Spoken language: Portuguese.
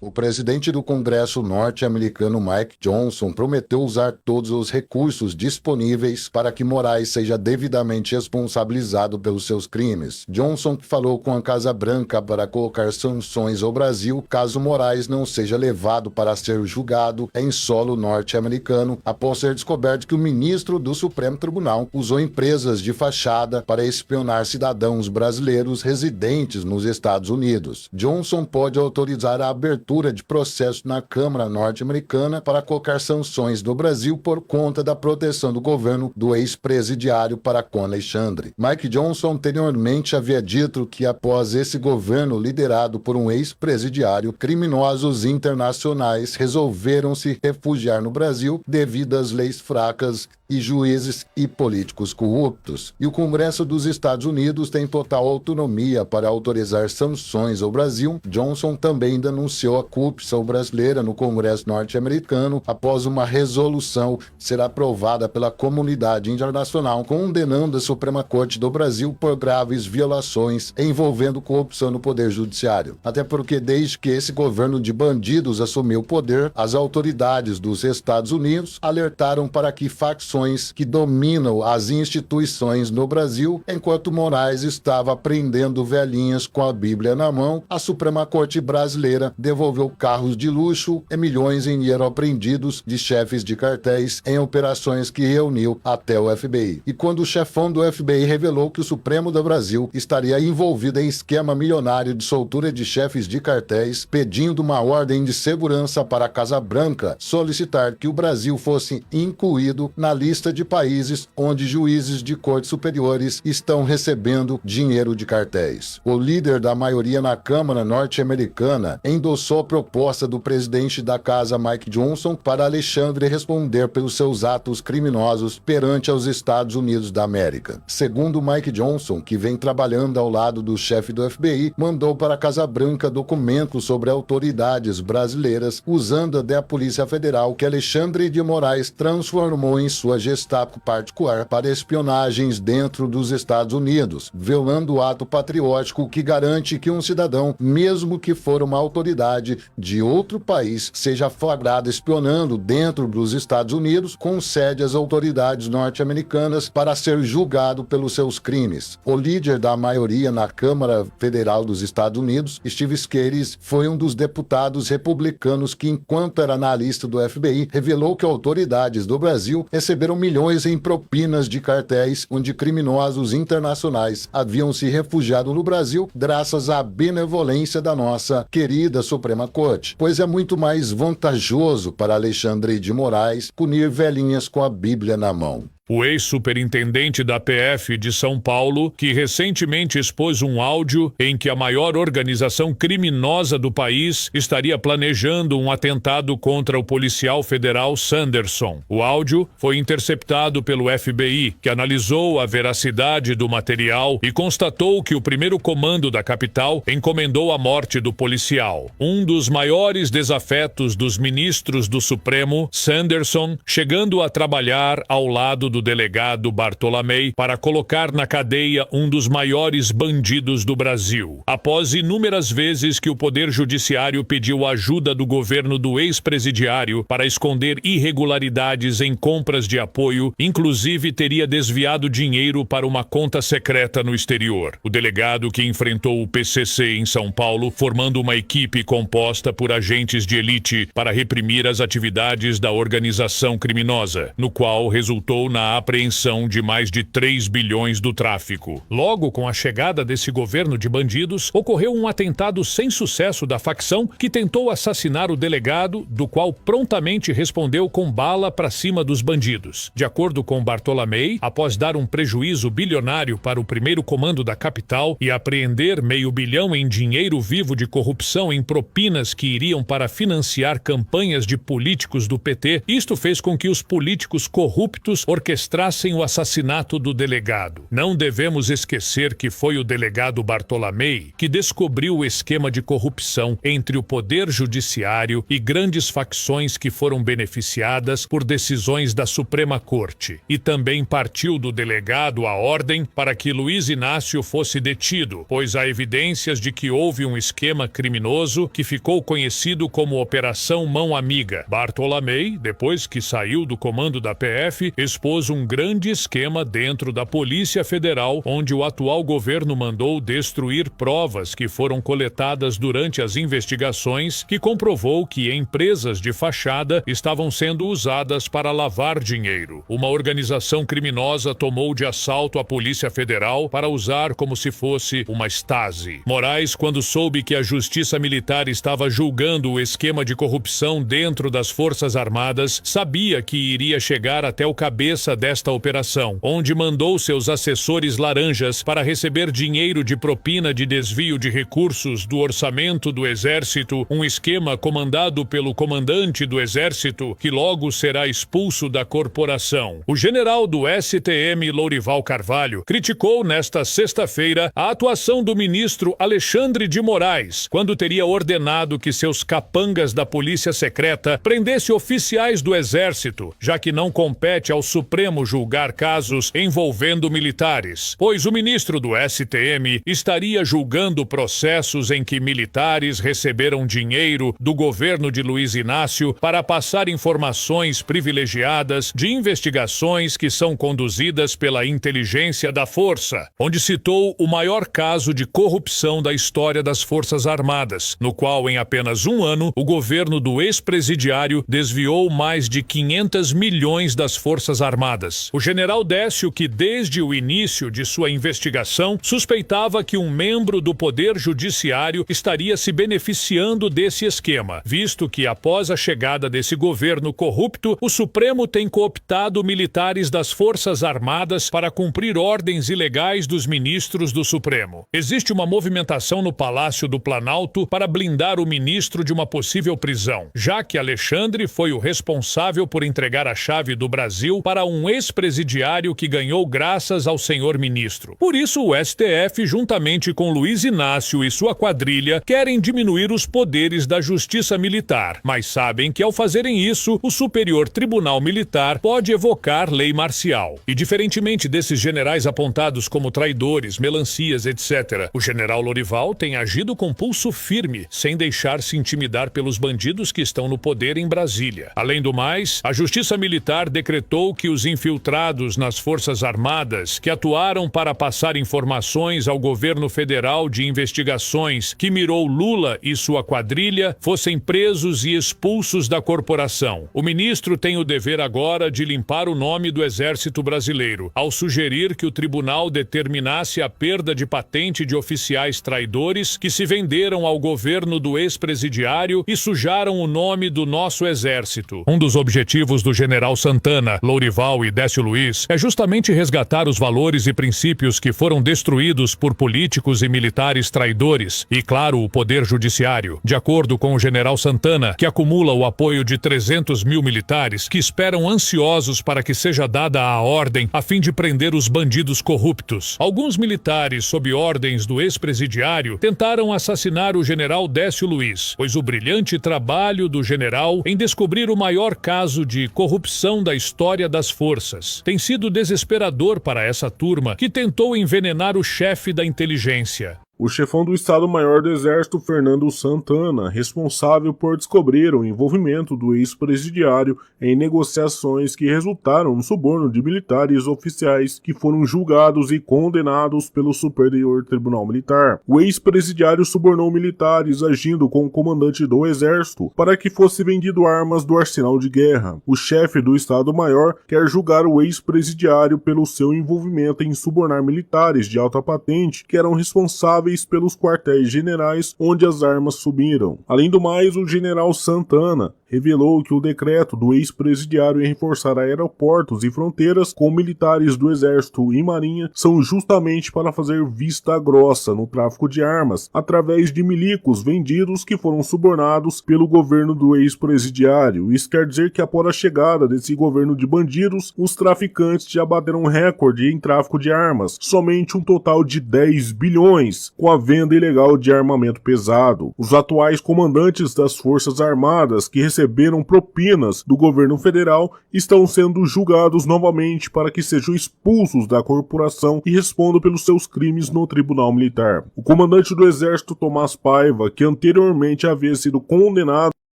O presidente do Congresso norte-americano Mike Johnson prometeu usar todos os recursos disponíveis para que Moraes seja devidamente responsabilizado pelos seus crimes. Johnson falou com a Casa Branca para colocar sanções ao Brasil caso Moraes não seja levado para ser julgado em solo norte-americano, após ser descoberto que o ministro do Supremo Tribunal usou empresas de fachada para espionar cidadãos brasileiros residentes nos Estados Unidos. Johnson pode autorizar a abertura de processo na Câmara norte-americana para colocar sanções no Brasil por conta da proteção do governo do ex-presidiário para com Alexandre. Mike Johnson anteriormente havia dito que após esse governo liderado por um ex-presidiário, criminosos internacionais resolveram se refugiar no Brasil devido às leis fracas e juízes e políticos corruptos. E o Congresso dos Estados Unidos tem total autonomia para autorizar sanções ao Brasil. Johnson também denunciou a corrupção brasileira no Congresso norte-americano após uma resolução ser aprovada pela comunidade internacional condenando a Suprema Corte do Brasil por graves violações envolvendo corrupção no Poder Judiciário. Até porque desde que esse governo de bandidos assumiu o poder, as autoridades dos Estados Unidos alertaram para que facções que dominam as instituições no Brasil, enquanto Moraes estava prendendo velhinhas com a Bíblia na mão, a Suprema Corte brasileira devolveu carros de luxo e milhões em dinheiro apreendidos de chefes de cartéis em operações que reuniu até o FBI. E quando o chefão do FBI revelou que o Supremo do Brasil estaria envolvido em esquema milionário de soltura de chefes de cartéis, pedindo uma ordem de segurança para a Casa Branca solicitar que o Brasil fosse incluído na lista de países onde juízes de cortes superiores estão recebendo dinheiro de cartéis. O líder da maioria na Câmara norte-americana endossou a proposta do presidente da casa Mike Johnson para Alexandre responder pelos seus atos criminosos perante os Estados Unidos da América. Segundo Mike Johnson, que vem trabalhando ao lado do chefe do FBI, mandou para a Casa Branca documentos sobre autoridades brasileiras usando da Polícia Federal que Alexandre de Moraes transformou em sua Gestapo particular para espionagens dentro dos Estados Unidos, violando o ato patriótico que garante que um cidadão, mesmo que for uma autoridade de outro país, seja flagrado espionando dentro dos Estados Unidos, concede às autoridades norte-americanas para ser julgado pelos seus crimes. O líder da maioria na Câmara Federal dos Estados Unidos, Steve Scalise, foi um dos deputados republicanos que, enquanto era analista do FBI, revelou que autoridades do Brasil receberam milhões em propinas de cartéis onde criminosos internacionais haviam se refugiado no Brasil graças à benevolência da nossa querida Suprema Corte, pois é muito mais vantajoso para Alexandre de Moraes punir velhinhas com a Bíblia na mão. O ex-superintendente da PF de São Paulo, que recentemente expôs um áudio em que a maior organização criminosa do país estaria planejando um atentado contra o policial federal Sanderson. O áudio foi interceptado pelo FBI, que analisou a veracidade do material e constatou que o primeiro comando da capital encomendou a morte do policial. Um dos maiores desafetos dos ministros do Supremo, Sanderson, chegando a trabalhar ao lado do delegado Bartolomei para colocar na cadeia um dos maiores bandidos do Brasil. Após inúmeras vezes que o Poder Judiciário pediu ajuda do governo do ex-presidiário para esconder irregularidades em compras de apoio, inclusive teria desviado dinheiro para uma conta secreta no exterior. O delegado, que enfrentou o PCC em São Paulo, formando uma equipe composta por agentes de elite para reprimir as atividades da organização criminosa, no qual resultou na apreensão de mais de 3 bilhões do tráfico. Logo com a chegada desse governo de bandidos, ocorreu um atentado sem sucesso da facção que tentou assassinar o delegado, do qual prontamente respondeu com bala para cima dos bandidos. De acordo com Bartolomei, após dar um prejuízo bilionário para o primeiro comando da capital e apreender R$500 milhão em dinheiro vivo de corrupção em propinas que iriam para financiar campanhas de políticos do PT, isto fez com que os políticos corruptos orquestrassem orquestrassem o assassinato do delegado. Não devemos esquecer que foi o delegado Bartolomei que descobriu o esquema de corrupção entre o Poder Judiciário e grandes facções que foram beneficiadas por decisões da Suprema Corte, e também partiu do delegado a ordem para que Luiz Inácio fosse detido, pois há evidências de que houve um esquema criminoso que ficou conhecido como Operação Mão Amiga. Bartolomei, depois que saiu do comando da PF, expôs um grande esquema dentro da Polícia Federal, onde o atual governo mandou destruir provas que foram coletadas durante as investigações, que comprovou que empresas de fachada estavam sendo usadas para lavar dinheiro. Uma organização criminosa tomou de assalto a Polícia Federal para usar como se fosse uma Stasi. Moraes, quando soube que a Justiça Militar estava julgando o esquema de corrupção dentro das Forças Armadas, sabia que iria chegar até o cabeça desta operação, onde mandou seus assessores laranjas para receber dinheiro de propina de desvio de recursos do orçamento do Exército, um esquema comandado pelo comandante do Exército, que logo será expulso da corporação. O general do STM, Lourival Carvalho, criticou nesta sexta-feira a atuação do ministro Alexandre de Moraes, quando teria ordenado que seus capangas da Polícia Secreta prendesse oficiais do Exército, já que não compete ao Supremo julgar casos envolvendo militares, pois o ministro do STM estaria julgando processos em que militares receberam dinheiro do governo de Luiz Inácio para passar informações privilegiadas de investigações que são conduzidas pela inteligência da força, onde citou o maior caso de corrupção da história das Forças Armadas, no qual, em apenas um ano, o governo do ex-presidiário desviou mais de 500 milhões das Forças Armadas. O general Décio, que desde o início de sua investigação suspeitava que um membro do Poder Judiciário estaria se beneficiando desse esquema, visto que após a chegada desse governo corrupto, o Supremo tem cooptado militares das Forças Armadas para cumprir ordens ilegais dos ministros do Supremo. Existe uma movimentação no Palácio do Planalto para blindar o ministro de uma possível prisão, já que Alexandre foi o responsável por entregar a chave do Brasil para um ex-presidiário que ganhou graças ao senhor ministro. Por isso, o STF, juntamente com Luiz Inácio e sua quadrilha, querem diminuir os poderes da Justiça Militar, mas sabem que ao fazerem isso, o Superior Tribunal Militar pode evocar lei marcial. E diferentemente desses generais apontados como traidores, melancias, etc., o general Lourival tem agido com pulso firme, sem deixar-se intimidar pelos bandidos que estão no poder em Brasília. Além do mais, a Justiça Militar decretou que os infiltrados nas Forças Armadas, que atuaram para passar informações ao governo federal de investigações que mirou Lula e sua quadrilha, fossem presos e expulsos da corporação. O ministro tem o dever agora de limpar o nome do Exército Brasileiro, ao sugerir que o tribunal determinasse a perda de patente de oficiais traidores que se venderam ao governo do ex-presidiário e sujaram o nome do nosso Exército. Um dos objetivos do general Santana, Lourival e Décio Luiz é justamente resgatar os valores e princípios que foram destruídos por políticos e militares traidores e, claro, o Poder Judiciário. De acordo com o general Santana, que acumula o apoio de 300 mil militares que esperam ansiosos para que seja dada a ordem a fim de prender os bandidos corruptos. Alguns militares, sob ordens do ex-presidiário, tentaram assassinar o general Décio Luiz, pois o brilhante trabalho do general em descobrir o maior caso de corrupção da história das forças tem sido desesperador para essa turma que tentou envenenar o chefe da inteligência. O chefão do Estado-Maior do Exército, Fernando Santana, responsável por descobrir o envolvimento do ex-presidiário em negociações que resultaram no suborno de militares oficiais que foram julgados e condenados pelo Superior Tribunal Militar. O ex-presidiário subornou militares agindo com o comandante do Exército para que fosse vendido armas do arsenal de guerra. O chefe do Estado-Maior quer julgar o ex-presidiário pelo seu envolvimento em subornar militares de alta patente que eram responsáveis pelos quartéis generais onde as armas subiram. Além do mais, o general Santana revelou que o decreto do ex-presidiário em reforçar aeroportos e fronteiras com militares do Exército e Marinha são justamente para fazer vista grossa no tráfico de armas, através de milicos vendidos que foram subornados pelo governo do ex-presidiário. Isso quer dizer que após a chegada desse governo de bandidos, os traficantes já bateram um recorde em tráfico de armas, somente um total de 10 bilhões, com a venda ilegal de armamento pesado. Os atuais comandantes das Forças Armadas que receberam propinas do governo federal estão sendo julgados novamente para que sejam expulsos da corporação e respondam pelos seus crimes no Tribunal Militar. O comandante do Exército, Tomás Paiva, que anteriormente havia sido condenado